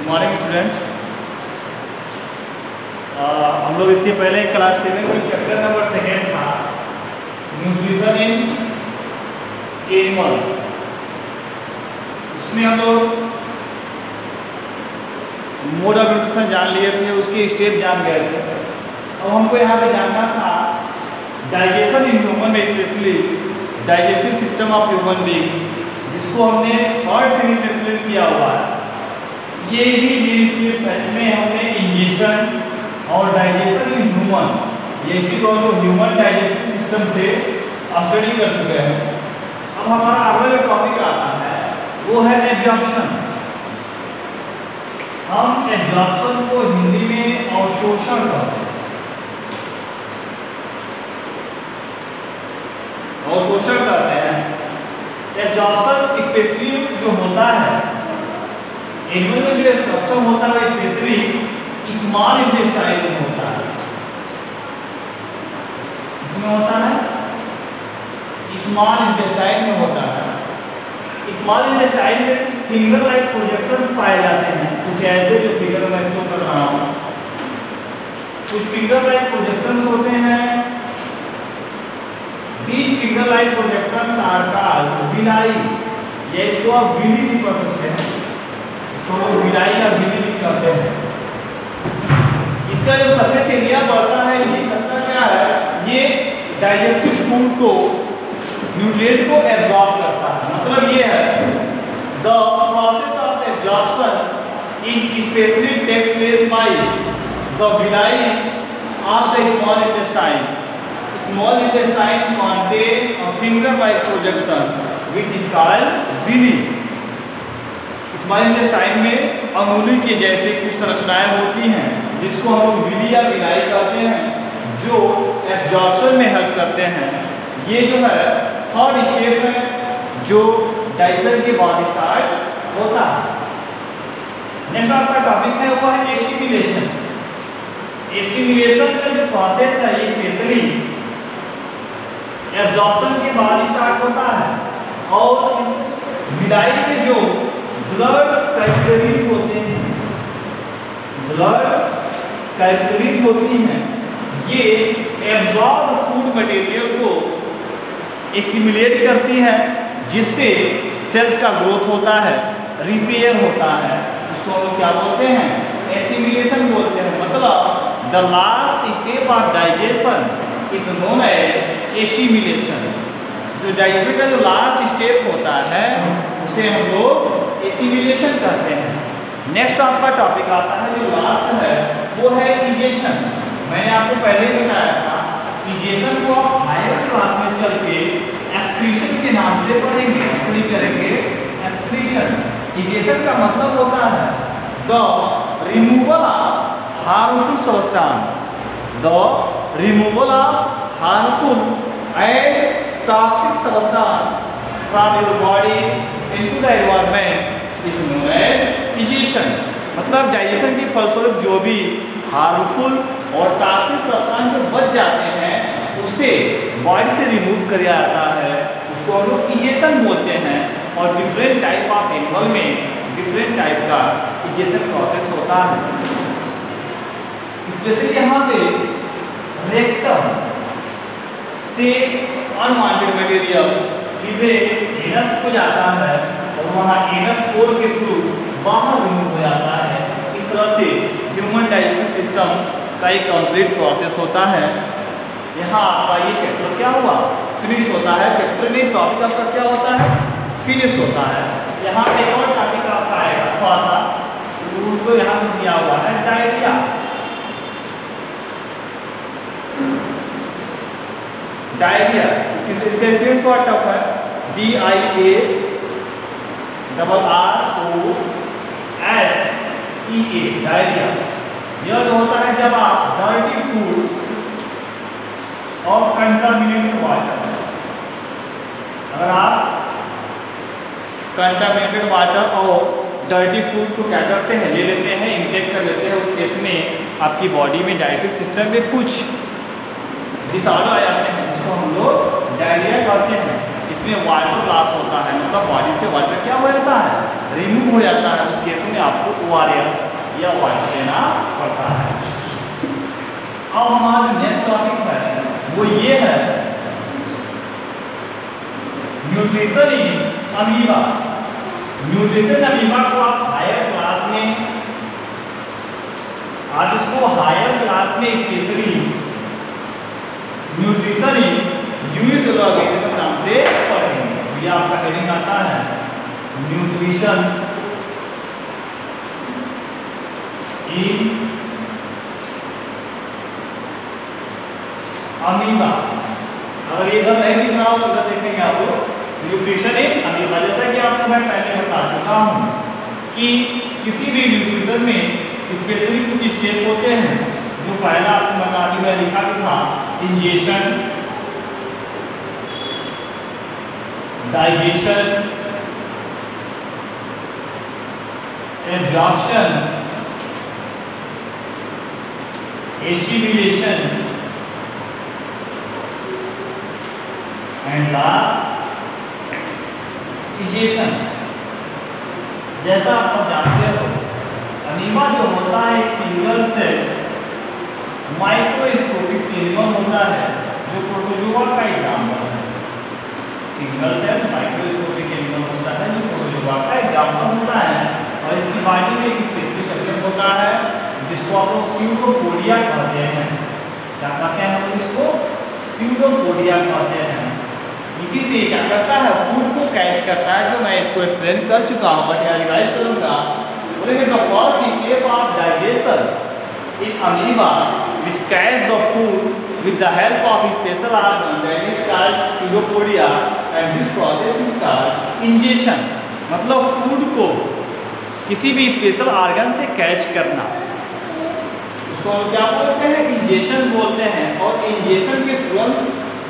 Morning students. हम लोग इसके पहले क्लास 7 में चैप्टर नंबर 2 था न्यूट्रिशन इन एनिमल्स। उसमें हम लोग मोड ऑफ न्यूट्रिशन जान लिए थे, उसके स्टेप जान गए थे। अब हमको यहाँ पे जानना था डाइजेशन इन ह्यूमन में, specially digestive system of human beings, जिसको हमने थर्ड सीरीज में एक्सप्लेन किया हुआ है। ये भी मेन स्टेप्स है, इसमें हमने इंजेक्शन और डाइजेशन इन ह्यूमन, ये इसी को हम लोग ह्यूमन डाइजेस्टिव सिस्टम से स्टडी कर चुके हैं। अब हमारा अगला जो टॉपिक आता है वो है एब्जॉर्प्शन। हम एब्जॉर्प्शन को हिंदी में अवशोषण कहते हैं। अवशोषण कहते हैं। एब्जॉर्प्शन स्पेशली जो होता है एनिमल में, जो एब्जॉर्प्शन होता है स्पेशली स्मॉल इंटेस्टाइन में होता है। इसमें होता है स्मॉल इंटेस्टाइन में होता है। स्मॉल इंटेस्टाइन में कुछ फिंगर लाइक प्रोजेक्शंस पाए जाते हैं, कुछ ऐसे जो फिगर मैं शो कर रहा हूँ। कुछ फिंगर लाइक प्रोजेक्शंस होते हैं। These finger like projections are called villi। ये इसको आप विली भी पढ़ सकते हैं, इसको लोग विलाई या विली भी कहते हैं। इसका जो सरफेस एरिया बढ़ता है, ये करता क्या है, ये डाइजेस्टिव फूड को, न्यूट्रिएंट को एब्जॉर्ब करता है। मतलब ये है the process of absorption is specially takes place by the villi of the small intestine. Small intestine contain a finger-like projection, which is called villi। Small intestine में अंगुली के जैसे कुछ संरचनाएं होती हैं, जिसको हम लोग विली या विलाई कहते हैं, जो एब्जॉर्प्शन में हेल्प करते हैं। ये जो है थर्ड स्टेप है, जो डाइजेशन के बाद स्टार्ट होता है। नेक्स्ट आपका टॉपिक है वो है एसिमिलेशन। एसिमिलेशन का जो प्रोसेस है ये स्पेशली एब्जॉर्प्शन के बाद स्टार्ट होता है। और इस विलाई के जो ब्लड कैपिलरीज होते हैं, ब्लड कैपिलरीज होती हैं, ये एब्जॉर्ब फूड मटेरियल को एसिमिलेट करती हैं, जिससे सेल्स का ग्रोथ होता है, रिपेयर होता है। इसको हम लोग क्या बोलते हैं, एसिमिलेशन बोलते हैं। मतलब the last step of digestion is known as assimilation. जो डाइजेशन का जो लास्ट स्टेप होता है उसे हम लोग एसिमिलेशन कहते हैं। नेक्स्ट आपका टॉपिक आता है जो लास्ट है वो है इजेशन। मैंने आपको पहले ही बताया था, इजेशन को आप हायर क्लास में चल के एक्सक्रीशन के नाम से पढ़ेंगे, स्टडी करेंगे। एक्सक्रीशन, इजेशन का मतलब होता है the removal of harmful substance, the removal of harmful and toxic substance from your body into the environment is known as digestion। मतलब डाइजेशन के फलस्वरूप जो भी हार्मफुल और टॉक्सिक सब्सटेंस जो बच जाते हैं उसे बॉडी से रिमूव कर दिया जाता है, उसको हम लोग इजेशन बोलते हैं। और डिफरेंट टाइप ऑफ एनिमल में डिफरेंट टाइप का इजेशन प्रोसेस होता है। स्पेशली यहाँ पे रेक्टम से अनवांटेड मटेरियल सीधे एनस को जाता है और वहाँ एनस पोर के थ्रू बाहर रिमूव हो जाता है। इस तरह से ह्यूमन डाइजेस्टिव सिस्टम का एक कंप्लीट प्रोसेस होता है। यहाँ आपका ये चैप्टर क्या हुआ, फिनिश होता है। चैप्टर में टॉपिक आपका क्या होता है, फिनिश होता है। यहाँ एक और टॉपिक आपका आएगा थोड़ा सा, उसको यहाँ पर दिया हुआ है डायरिया। डायरिया इसका स्पेलिंग थोड़ा टफ है, DIARROHEA। डायरिया यह जो होता है जब आप डर्टी फूड और कंटामिनेटेड वाटर, अगर आप कंटामिनेटेड वाटर और डर्टी फूड को क्या करते हैं, ले लेते हैं, इंटेक कर लेते हैं, उस केस में आपकी बॉडी में डाइजेस्टिव सिस्टम में कुछ डिसऑर्डर आ जाते हैं, जिसको हम लोग डायरिया कहते हैं। इसमें वाटर लॉस होता है, मतलब बॉडी से वाटर क्या हो जाता है, रिमूव हो जाता है, उस केस में आपको ORS या वाटर देना पड़ता है। अब हमारा जो नेक्स्ट टॉपिक है वो ये है nutrition in amoeba. Nutrition amoeba को आप हायर क्लास में, आप इसको हायर क्लास में specially nutrition in unicellular organism नाम से पढ़ेंगे। ये आपका हेडिंग आता है न्यूट्रिशन इन अमीबा। अगर ये इधर नहीं दिख रहा हो तो इधर देखेंगे आप लोग न्यूट्रिशन इन अमीबा। जैसा कि आपको मैं पहले बता चुका हूँ कि किसी भी न्यूट्रिशन में स्पेशली कुछ स्टेप होते हैं। जो पहला आपको बता दी, मैं लिखा भी था, ingestion, digestion, absorption, assimilation and last egestion. जैसा आप सब जानते हो अमीबा जो होता है एक सिंगल सेल माइक्रोस्कोपिक एनिमल होता है जो प्रोटोजोआ का एग्जाम्पल है। सिंगल सेल माइक्रोस्कोपिक एनिमल होता है जो प्रोटोजोआ का एग्जाम्पल होता है। और इसकी बॉडी में एक स्पेसिफिक स्ट्रक्चर होता है जिसको आप लोग स्यूडोपोडिया कहते हैं। क्या कहते हैं हम इसको? स्यूडोपोडिया कहते हैं। इसी से क्या करता है, फूड को कैच करता है, जो मैं इसको एक्सप्लेन कर चुका हूँ बट यहाँ रिवाइज करूँगा। बोलेंगे the first step of digestion in amoeba which catch the food with the help of special organ that is called pseudopodia and this process is called ingestion। मतलब फूड को किसी भी स्पेशल ऑर्गन से catch करना, उसको क्या बोलते हैं? इंजेशन बोलते हैं। और इंजेशन के तुरंत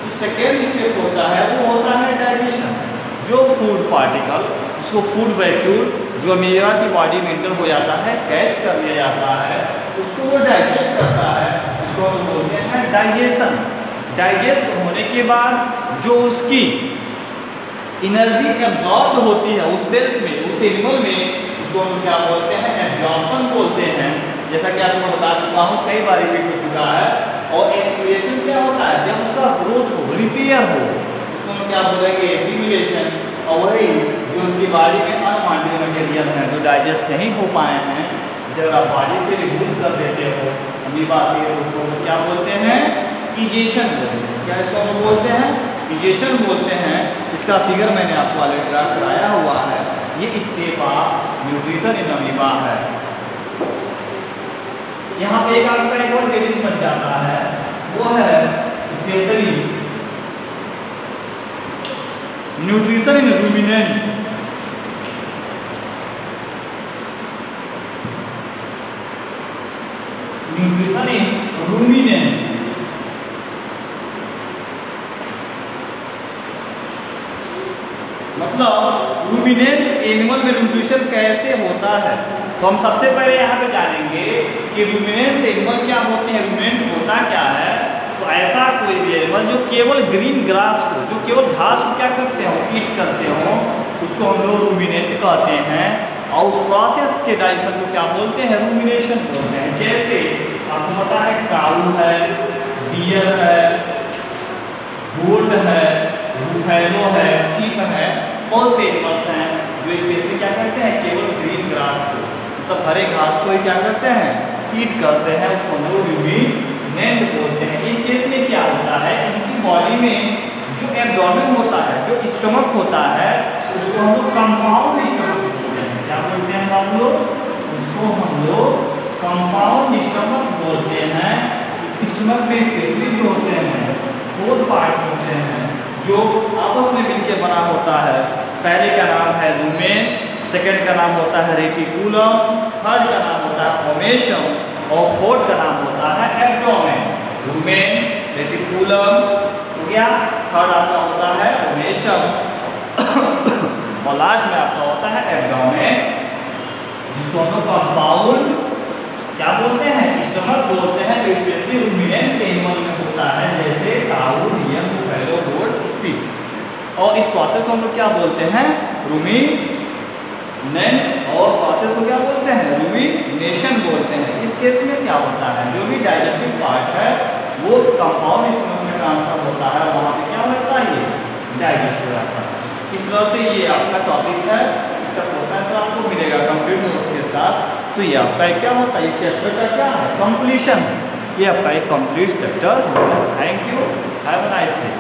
जो सेकेंड स्टेप होता है वो होता है डाइजेशन। जो फूड पार्टिकल, उसको फूड वैक्यूल जो अमीबा की बॉडी में इंटर हो जाता है, कैच कर लिया जाता है, उसको वो डाइजेस्ट करता है, उसको हम बोलते हैं डाइजेशन। डाइजेस्ट होने के बाद जो उसकी एनर्जी एब्जॉर्ब होती है उस सेल्स में, उस एनिमल में, उसको हम क्या बोलते हैं? एब्जॉर्प्शन बोलते हैं। जैसा कि आपको बता चुका हूँ, कई बार रिपीट हो चुका है। और एसिमिलेशन क्या होता है? जब उसका ग्रोथ हो, रिपेयर हो, उसको हम क्या बोलेंगे? एसिमिलेशन। और वही जो उनकी बॉडी में अनवांटेड मटेरियल हैं जो डाइजेस्ट नहीं हो पाए हैं, जब आप बॉडी से रिमूव कर देते हो अमीबा से, उसको क्या बोलते हैं? इजेशन बोलते हैं। क्या इसको हम बोलते हैं? इजेशन बोलते हैं। इसका फिगर मैंने आपको ऑलरेडी ड्रा कराया हुआ है। ये step of nutrition in amoeba है। यहाँ पे एक आपका एक और हेडिंग बन जाता है, वो है specially nutrition in ruminant. Nutrition in ruminant मतलब रूमिनेंट्स एनिमल में न्यूट्रिशन कैसे होता है। तो हम सबसे पहले यहाँ पे जानेंगे कि रूमिनेंट्स एनिमल क्या होते हैं, रूमिनेंट होता क्या है। तो ऐसा कोई भी एनिमल जो केवल ग्रीन ग्रास को, जो केवल घास को क्या करते हो, ईट करते हो, उसको हम लोग रूमिनेंट कहते हैं। और उस प्रोसेस के डाइजेशन को क्या बोलते हैं? रूमिनेशन बोलते हैं। जैसे आपको पता है काऊ है, डियर है, गोट है, बुफेलो है, सीप है, बहुत से एनिमल्स हैं जो स्पेशली क्या करते हैं? केवल ग्रीन ग्रास को, मतलब हरे घास को ही क्या करते हैं? ईट करते हैं। उसको हम लोग रूमिनेंट बोलते हैं। इस केस में क्या होता है? इनकी बॉडी में जो एब्डोमेन होता है, जो स्टमक होता है, उसको हम लोग कंपाउंड स्टमक बोलते हैं। क्या बोलते हैं हम लोग? उसको हम लोग कंपाउंड स्टमक बोलते हैं। इस स्टमक में स्पेशली जो होते हैं 4 पार्ट्स होते हैं जो आपस में मिलकर बना होता है। पहले का नाम है लुमेन, सेकंड का नाम होता है रेटिकुलम, थर्ड का नाम होता है ओमेशम और फोर्थ का नाम होता है एब्डोमेन। लुमेन, रेटिकुलम हो गया, थर्ड आपका होता है ओमेशम और लास्ट में आपका होता है एब्डोमेन, जिसको हम लोग कंपाउंड क्या बोलते हैं? स्टमक बोलते हैं। जो स्पेशली रूमिनेंट्स एनिमल में होता है, जैसे काऊ, डियर, बुफेलो, गोट, सीप। और इस प्रोसेस को हम लोग क्या बोलते हैं? रूमिनेशन नैन और प्रोसेस को क्या बोलते हैं, रूमिनेशन बोलते हैं। इस केस में क्या होता है, जो भी डाइजेस्टिव पार्ट है वो कंपाउंड स्टमक में ट्रांसफर होता है, वहाँ पे क्या होता है, ये डाइजेस्ट हो जाता है। इस तरह से ये आपका टॉपिक है, इसका क्वेश्चन आपको मिलेगा कंप्लीट नोट्स के साथ। तो ये आपका क्या होता है, ये चैप्टर का क्या है, कंप्लीशन, ये आपका एक complete chapter. Thank you, have a nice day.